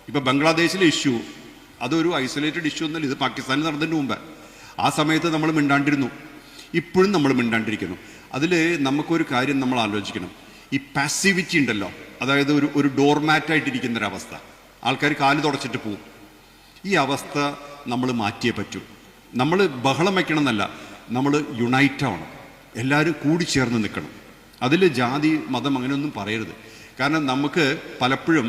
ഇപ്പോൾ ബംഗ്ലാദേശിലെ ഇഷ്യൂ അതൊരു ഐസൊലേറ്റഡ് ഇഷ്യൂ എന്നല്ല, ഇത് പാകിസ്ഥാനിൽ നടന്നതിന് മുമ്പ്. ആ സമയത്ത് നമ്മൾ മിണ്ടാണ്ടിരുന്നു, ഇപ്പോഴും നമ്മൾ മിണ്ടാണ്ടിരിക്കുന്നു. അതിൽ നമുക്കൊരു കാര്യം നമ്മൾ ആലോചിക്കണം. ഈ പാസിവിറ്റി ഉണ്ടല്ലോ, അതായത് ഒരു ഡോർമാറ്റായിട്ടിരിക്കുന്നൊരവസ്ഥ, ആൾക്കാർ കാല് തുടച്ചിട്ട് പോവും. ഈ അവസ്ഥ നമ്മൾ മാറ്റിയേ പറ്റൂ. നമ്മൾ ബഹളം വയ്ക്കണം എന്നല്ല, നമ്മൾ യുണൈറ്റ് ആവണം, എല്ലാവരും കൂടി ചേർന്ന് നിൽക്കണം. അതിൽ ജാതി മതം അങ്ങനെയൊന്നും പറയരുത്. കാരണം നമുക്ക് പലപ്പോഴും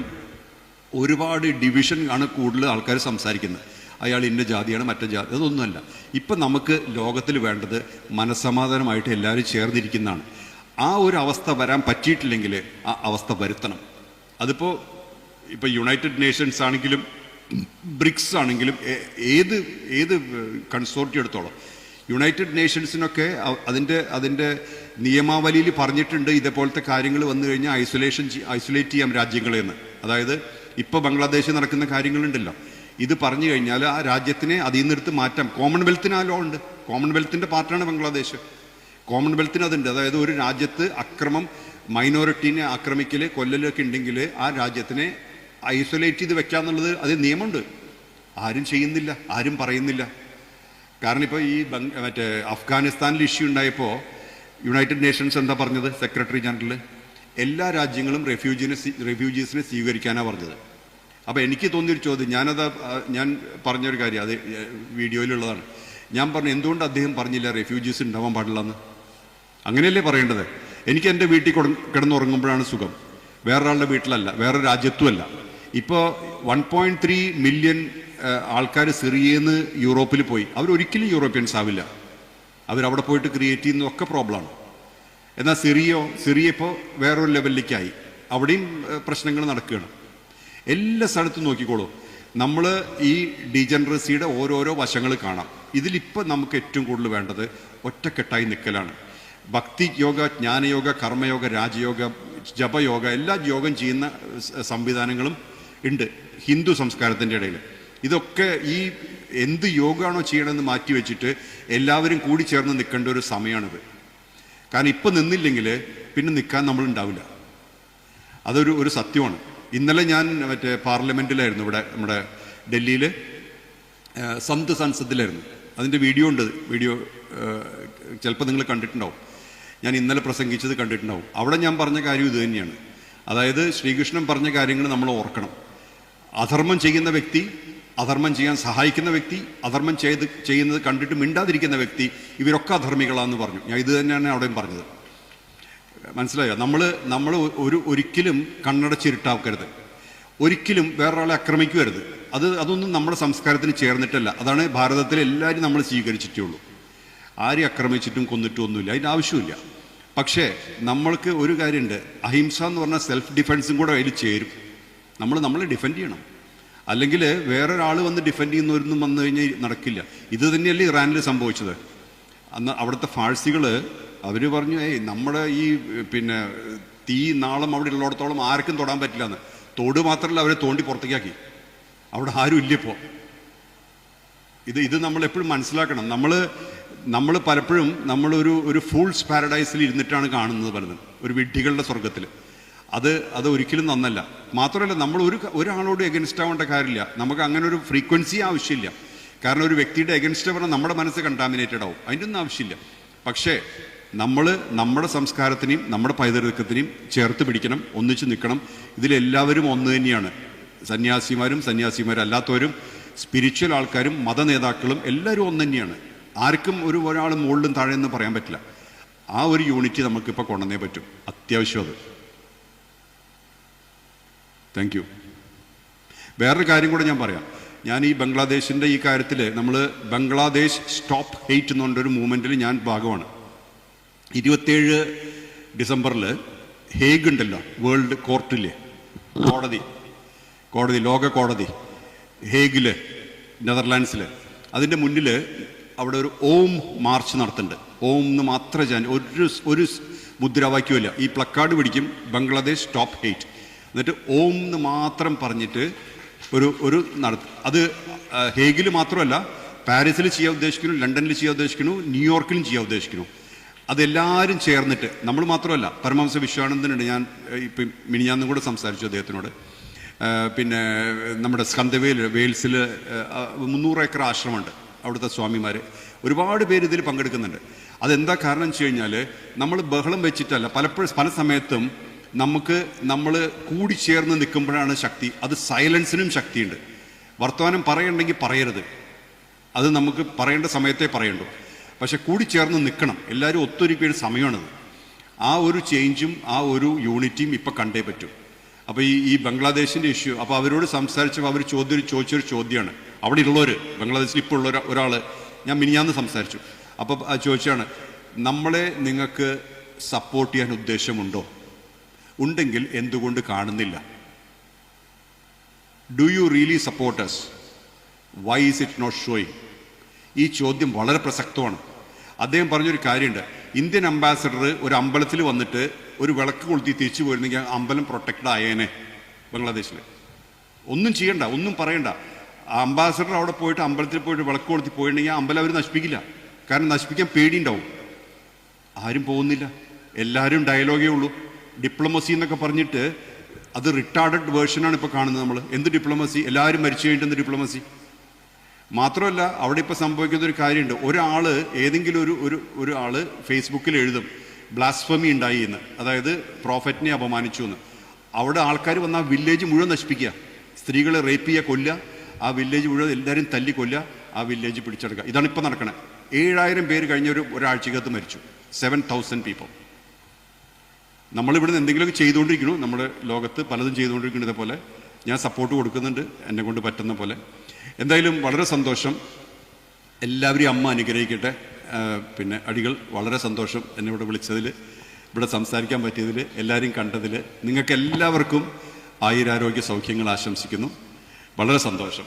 ഒരുപാട് ഡിവിഷൻ ആണ് കൂടുതൽ ആൾക്കാർ സംസാരിക്കുന്നത്. അയാൾ ഇന്ന ജാതിയാണ്, മറ്റേ ജാതി, അതൊന്നുമല്ല. ഇപ്പം നമുക്ക് ലോകത്തിൽ വേണ്ടത് മനസ്സമാധാനമായിട്ട് എല്ലാവരും ചേർന്നിരിക്കുന്നതാണ്. ആ ഒരു അവസ്ഥ വരാൻ പറ്റിയിട്ടില്ലെങ്കിൽ ആ അവസ്ഥ വരുത്തണം. അതിപ്പോൾ യുണൈറ്റഡ് നേഷൻസ് ആണെങ്കിലും ബ്രിക്സ് ആണെങ്കിലും ഏത് കൺസോർട്ടിയം എടുത്തോളം, യുണൈറ്റഡ് നേഷൻസിനൊക്കെ അതിൻ്റെ നിയമാവലിയിൽ പറഞ്ഞിട്ടുണ്ട് ഇതേപോലത്തെ കാര്യങ്ങൾ വന്നു കഴിഞ്ഞാൽ ഐസൊലേറ്റ് ചെയ്യാം രാജ്യങ്ങളെന്ന്. അതായത് ഇപ്പോൾ ബംഗ്ലാദേശിൽ നടക്കുന്ന കാര്യങ്ങളുണ്ടല്ലോ, ഇത് പറഞ്ഞു കഴിഞ്ഞാൽ ആ രാജ്യത്തിനെ അതിൽ നിന്നെടുത്ത് മാറ്റാം. കോമൺവെൽത്തിന് ആ ലോ ഉണ്ട്, കോമൺവെൽത്തിൻ്റെ പാർട്ടാണ് ബംഗ്ലാദേശ്. കോമൺവെൽത്തിന് അതുണ്ട്. അതായത് ഒരു രാജ്യത്ത് അക്രമം, മൈനോറിറ്റീനെ ആക്രമിക്കൽ, കൊല്ലലൊക്കെ ഉണ്ടെങ്കിൽ ആ രാജ്യത്തിനെ ഐസൊലേറ്റ് ചെയ്ത് വെക്കാന്നുള്ളത് അത് നിയമമുണ്ട്. ആരും ചെയ്യുന്നില്ല, ആരും പറയുന്നില്ല. കാരണം ഇപ്പോൾ ഈ മറ്റേ അഫ്ഗാനിസ്ഥാനിൽ ഇഷ്യൂ ഉണ്ടായപ്പോൾ യുണൈറ്റഡ് നേഷൻസ് എന്താ പറഞ്ഞത്? സെക്രട്ടറി ജനറൽ എല്ലാ രാജ്യങ്ങളും റെഫ്യൂജീസിനെ സ്വീകരിക്കാനാണ് പറഞ്ഞത്. അപ്പോൾ എനിക്ക് തോന്നിയൊരു ചോദ്യം, ഞാൻ പറഞ്ഞൊരു കാര്യം, അത് വീഡിയോയിലുള്ളതാണ്. ഞാൻ പറഞ്ഞു, എന്തുകൊണ്ട് അദ്ദേഹം പറഞ്ഞില്ല റെഫ്യൂജീസ് ഉണ്ടാവാൻ പാടില്ലെന്ന്? അങ്ങനെയല്ലേ പറയേണ്ടത്? എനിക്ക് എൻ്റെ വീട്ടിൽ കിടന്നുറങ്ങുമ്പോഴാണ് സുഖം, വേറൊരാളുടെ വീട്ടിലല്ല, വേറെ രാജ്യത്തുമല്ല. ഇപ്പോൾ 1.3 മില്യൺ ആൾക്കാർ സിറിയയിൽ നിന്ന് യൂറോപ്പിൽ പോയി. അവരൊരിക്കലും യൂറോപ്യൻസ് ആവില്ല, അവരവിടെ പോയിട്ട് ക്രിയേറ്റ് ചെയ്യുന്നതൊക്കെ പ്രോബ്ലമാണ്. എന്നാൽ സിറിയ ഇപ്പോൾ വേറൊരു ലെവലിലേക്കായി, അവിടെയും പ്രശ്നങ്ങൾ നടക്കുകയാണ്. എല്ലാ സ്ഥലത്തും നോക്കിക്കോളൂ, നമ്മൾ ഈ ഡീജനറസിയുടെ ഓരോരോ വശങ്ങൾ കാണാം. ഇതിലിപ്പോൾ നമുക്ക് ഏറ്റവും കൂടുതൽ വേണ്ടത് ഒറ്റക്കെട്ടായി നിൽക്കലാണ്. ഭക്തി യോഗ, ജ്ഞാനയോഗ, കർമ്മയോഗ, രാജയോഗ, ജപയോഗ, എല്ലാ യോഗം ചെയ്യുന്ന സംവിധാനങ്ങളും ഉണ്ട് ഹിന്ദു സംസ്കാരത്തിൻ്റെ ഇടയിൽ. ഇതൊക്കെ ഈ എന്ത് യോഗമാണോ ചെയ്യണമെന്ന് മാറ്റി വെച്ചിട്ട് എല്ലാവരും കൂടി ചേർന്ന് നിൽക്കേണ്ട ഒരു സമയമാണിത്. കാരണം ഇപ്പം നിന്നില്ലെങ്കിൽ പിന്നെ നിൽക്കാൻ നമ്മളുണ്ടാവില്ല. അതൊരു സത്യമാണ്. ഇന്നലെ ഞാൻ മറ്റേ പാർലമെൻറ്റിലായിരുന്നു, ഇവിടെ നമ്മുടെ ഡൽഹിയിൽ സന്ത് സൻസദിലായിരുന്നു. അതിൻ്റെ വീഡിയോ ഉണ്ട്, വീഡിയോ ചിലപ്പോൾ നിങ്ങൾ കണ്ടിട്ടുണ്ടാവും. ഞാൻ ഇന്നലെ പ്രസംഗിച്ചത് കണ്ടിട്ടുണ്ടാവും. അവിടെ ഞാൻ പറഞ്ഞ കാര്യം ഇത് തന്നെയാണ്. അതായത് ശ്രീകൃഷ്ണൻ പറഞ്ഞ കാര്യങ്ങൾ നമ്മൾ ഓർക്കണം. അധർമ്മം ചെയ്യുന്ന വ്യക്തി, അധർമ്മം ചെയ്യാൻ സഹായിക്കുന്ന വ്യക്തി, അധർമ്മം ചെയ്യുന്നത് കണ്ടിട്ട് മിണ്ടാതിരിക്കുന്ന വ്യക്തി, ഇവരൊക്കെ അധർമ്മികളാണെന്ന് പറഞ്ഞു. ഞാൻ ഇത് തന്നെയാണ് അവിടെയും പറഞ്ഞത്. മനസ്സിലായോ? നമ്മൾ ഒരിക്കലും കണ്ണടച്ചിരുട്ടാക്കരുത്, ഒരിക്കലും വേറൊരാളെ ആക്രമിക്കരുത്. അതൊന്നും നമ്മുടെ സംസ്കാരത്തിന് ചേർന്നിട്ടല്ല. അതാണ് ഭാരതത്തിൽ എല്ലാവരും നമ്മൾ സ്വീകരിച്ചിട്ടേ ഉള്ളൂ. ആരും ആക്രമിച്ചിട്ടും കൊന്നിട്ടും ഒന്നുമില്ല, അതിൻ്റെ ആവശ്യമില്ല. പക്ഷേ നമ്മൾക്ക് ഒരു കാര്യമുണ്ട്, അഹിംസ എന്ന് പറഞ്ഞാൽ സെൽഫ് ഡിഫെൻസും കൂടെ അതിൽ ചേരും. നമ്മളെ ഡിഫെൻഡ് ചെയ്യണം. അല്ലെങ്കിൽ വേറൊരാൾ വന്ന് ഡിഫെൻഡ് ചെയ്യുന്നവരൊന്നും വന്നു കഴിഞ്ഞാൽ നടക്കില്ല. ഇത് തന്നെയല്ലേ ഇറാനിൽ സംഭവിച്ചത്. അന്ന് അവിടുത്തെ ഫാഴ്സികൾ അവർ പറഞ്ഞു, നമ്മുടെ ഈ തീ നാളം അവിടെ ഉള്ളിടത്തോളം ആർക്കും തൊടാൻ പറ്റില്ല എന്ന്. തൊട് മാത്രമല്ല, അവരെ തോണ്ടി പുറത്തേക്കാക്കി. അവിടെ ആരും ഇല്ലപ്പോൾ. ഇത് നമ്മളെപ്പോഴും മനസ്സിലാക്കണം. നമ്മൾ പലപ്പോഴും ഒരു ഫൂൾസ് പാരഡൈസിൽ ഇരുന്നിട്ടാണ് കാണുന്നത് പലതും, ഒരു വിഡ്ഢികളുടെ സ്വർഗത്തിൽ. അത് ഒരിക്കലും നന്നല്ല. മാത്രമല്ല, നമ്മൾ ഒരാളോട് എഗൻസ്റ്റ് ആവേണ്ട കാര്യമില്ല. നമുക്ക് അങ്ങനെ ഒരു ഫ്രീക്വൻസി ആവശ്യമില്ല. കാരണം ഒരു വ്യക്തിയുടെ എഗൻസ്റ്റ് പറഞ്ഞാൽ നമ്മുടെ മനസ്സ് കണ്ടാമിനേറ്റഡ് ആവും, അതിൻ്റെ ഒന്നും ആവശ്യമില്ല. പക്ഷേ നമ്മുടെ സംസ്കാരത്തിനെയും നമ്മുടെ പൈതൃകത്തിനെയും ചേർത്ത് പിടിക്കണം, ഒന്നിച്ച് നിൽക്കണം. ഇതിലെല്ലാവരും ഒന്ന് തന്നെയാണ്. സന്യാസിമാരല്ലാത്തവരും, സ്പിരിച്വൽ ആൾക്കാരും, മതനേതാക്കളും എല്ലാവരും ഒന്ന് തന്നെയാണ്. ആർക്കും ഒരാൾ മുകളിലും താഴെയെന്ന് പറയാൻ പറ്റില്ല. ആ ഒരു യൂണിറ്റി നമുക്കിപ്പോൾ കൊണ്ടുവന്നേ പറ്റും, അത്യാവശ്യം അത്. Thank you. വേറൊരു കാര്യം കൂടെ ഞാൻ പറയാം. ഞാൻ ഈ ബംഗ്ലാദേശിൻ്റെ ഈ കാര്യത്തിൽ നമ്മൾ ബംഗ്ലാദേശ് സ്റ്റോപ്പ് ഹെയ്റ്റ് എന്ന് പറഞ്ഞൊരു മൂവ്മെൻറ്റിൽ ഞാൻ ഭാഗമാണ്. 27 ഡിസംബറിൽ ഹേഗ് ഉണ്ടല്ലോ, വേൾഡ് കോർട്ടിലെ കോടതി ലോക കോടതി ഹേഗിൽ, നെതർലാൻഡ്സിൽ, അതിൻ്റെ മുന്നിൽ അവിടെ ഒരു ഓം മാർച്ച് നടത്തുന്നുണ്ട്. ഓം എന്ന് മാത്രം ഒരു മുദ്രാവാക്യമില്ല. ഈ പ്ലക്കാർഡ് പിടിക്കും, ബംഗ്ലാദേശ് സ്റ്റോപ്പ് ഹെയ്റ്റ്, എന്നിട്ട് ഓം എന്ന് മാത്രം പറഞ്ഞിട്ട് ഒരു നടത്തും. അത് ഹേഗിൽ മാത്രമല്ല, പാരീസിൽ ചെയ്യാൻ ഉദ്ദേശിക്കുന്നു, ലണ്ടനിൽ ചെയ്യാൻ ഉദ്ദേശിക്കുന്നു, ന്യൂയോർക്കിലും ചെയ്യാൻ ഉദ്ദേശിക്കുന്നു. അതെല്ലാവരും ചേർന്നിട്ട്, നമ്മൾ മാത്രമല്ല, പരമഹംസ വിശ്വാനന്ദനുണ്ട്. ഞാൻ ഇപ്പം മിനിഞ്ഞാന്നും കൂടെ സംസാരിച്ചു അദ്ദേഹത്തിനോട്. പിന്നെ നമ്മുടെ സ്കന്ദവേൽ വെയിൽസിൽ 300 ഏക്കർ ആശ്രമമുണ്ട്. അവിടുത്തെ സ്വാമിമാർ ഒരുപാട് പേര് ഇതിൽ പങ്കെടുക്കുന്നുണ്ട്. അതെന്താ കാരണം എന്ന് വെച്ച് കഴിഞ്ഞാൽ നമ്മൾ ബഹളം വെച്ചിട്ടല്ല, പല സമയത്തും നമ്മൾ കൂടി ചേർന്ന് നിൽക്കുമ്പോഴാണ് ശക്തി. അത് സൈലൻസിനും ശക്തിയുണ്ട്. വർത്തമാനം പറയണ്ടെങ്കിൽ പറയരുത്, അത് നമുക്ക് പറയേണ്ട സമയത്തേ പറയണ്ടു. പക്ഷെ കൂടി ചേർന്ന് നിൽക്കണം, എല്ലാവരും ഒത്തൊരുക്കിയ സമയമാണത്. ആ ഒരു ചേഞ്ചും ആ ഒരു യൂണിറ്റിയും ഇപ്പം കണ്ടേ പറ്റും. അപ്പോൾ ഈ ബംഗ്ലാദേശിൻ്റെ ഇഷ്യൂ, അപ്പോൾ അവരോട് സംസാരിച്ചപ്പോൾ അവർ ചോദിച്ചൊരു ചോദ്യമാണ്. അവിടെ ഉള്ളവർ, ബംഗ്ലാദേശിൽ ഇപ്പോൾ ഉള്ള ഒരാൾ, ഞാൻ മിനിഞ്ഞാന്ന് സംസാരിച്ചു. അപ്പോൾ ചോദിച്ചാണ്, നമ്മളെ നിങ്ങൾക്ക് സപ്പോർട്ട് ചെയ്യാൻ ഉദ്ദേശമുണ്ടോ? ഉണ്ടെങ്കിൽ എന്തുകൊണ്ട് കാണുന്നില്ല? Do you really support us? Why is it not showing? ഈ ചോദ്യം വളരെ പ്രസക്തമാണ്. അദ്ദേഹം പറഞ്ഞൊരു കാര്യമുണ്ട്, ഇന്ത്യൻ അംബാസഡർ ഒരു അമ്പലത്തിൽ വന്നിട്ട് ഒരു വിളക്ക് കൊളുത്തി തിരിച്ചു പോയിരുന്നെങ്കിൽ അമ്പലം പ്രൊട്ടക്റ്റഡ് ആയേനെ. ബംഗ്ലാദേശിൽ ഒന്നും ചെയ്യണ്ട, ഒന്നും പറയണ്ട. അംബാസഡർ അവിടെ പോയിട്ട് അമ്പലത്തിൽ പോയിട്ട് വിളക്ക് കൊളുത്തി പോയിട്ടുണ്ടെങ്കിൽ ആ അമ്പലം അവർ നശിപ്പിക്കില്ല. കാരണം നശിപ്പിക്കാൻ പേടിയുണ്ടാവും. ആരും പോകുന്നില്ല, എല്ലാവരും ഡയലോഗേ ഉള്ളൂ. ഡിപ്ലോമസി എന്നൊക്കെ പറഞ്ഞിട്ട് അത് റിട്ടാർഡഡ് വേർഷനാണ് ഇപ്പോൾ കാണുന്നത്. നമ്മൾ എന്ത് ഡിപ്ലോമസി? എല്ലാവരും മരിച്ചു കഴിഞ്ഞിട്ട് എന്ത് ഡിപ്ലോമസി? മാത്രമല്ല, അവിടെ ഇപ്പോൾ സംഭവിക്കുന്ന ഒരു കാര്യമുണ്ട്. ഒരാൾ, ഏതെങ്കിലും ഒരു ആള് ഫേസ്ബുക്കിൽ എഴുതും ബ്ലാസ്ഫമി ഉണ്ടായി എന്ന്, അതായത് പ്രോഫറ്റിനെ അപമാനിച്ചു എന്ന്. അവിടെ ആൾക്കാർ വന്ന് ആ വില്ലേജ് മുഴുവൻ നശിപ്പിക്കുക, സ്ത്രീകളെ റേപ്പ് ചെയ്യുക, കൊല്ലുക, ആ വില്ലേജ് മുഴുവൻ എല്ലാവരും തല്ലി കൊല്ലുക, ആ വില്ലേജ് പിടിച്ചെടുക്കുക. ഇതാണ് ഇപ്പോൾ നടക്കണേ. 7000 പേര് കഴിഞ്ഞ ഒരാഴ്ചക്കകത്ത് മരിച്ചു. 7000 പീപ്പിൾ. നമ്മളിവിടുന്ന് എന്തെങ്കിലുമൊക്കെ ചെയ്തുകൊണ്ടിരിക്കുന്നു. നമ്മുടെ ലോകത്ത് പലതും ചെയ്തുകൊണ്ടിരിക്കുന്നു. ഇതേപോലെ ഞാൻ സപ്പോർട്ട് കൊടുക്കുന്നുണ്ട് എന്നെ കൊണ്ട് പറ്റുന്ന പോലെ. എന്തായാലും വളരെ സന്തോഷം. എല്ലാവരെയും അമ്മ അനുഗ്രഹിക്കട്ടെ. പിന്നെ അടികൾ, വളരെ സന്തോഷം എന്നെ ഇവിടെ വിളിച്ചതിൽ, ഇവിടെ സംസാരിക്കാൻ പറ്റിയതിൽ, എല്ലാവരെയും കണ്ടതിൽ. നിങ്ങൾക്ക് എല്ലാവർക്കും ആയുരാരോഗ്യ സൗഖ്യങ്ങൾ ആശംസിക്കുന്നു. വളരെ സന്തോഷം.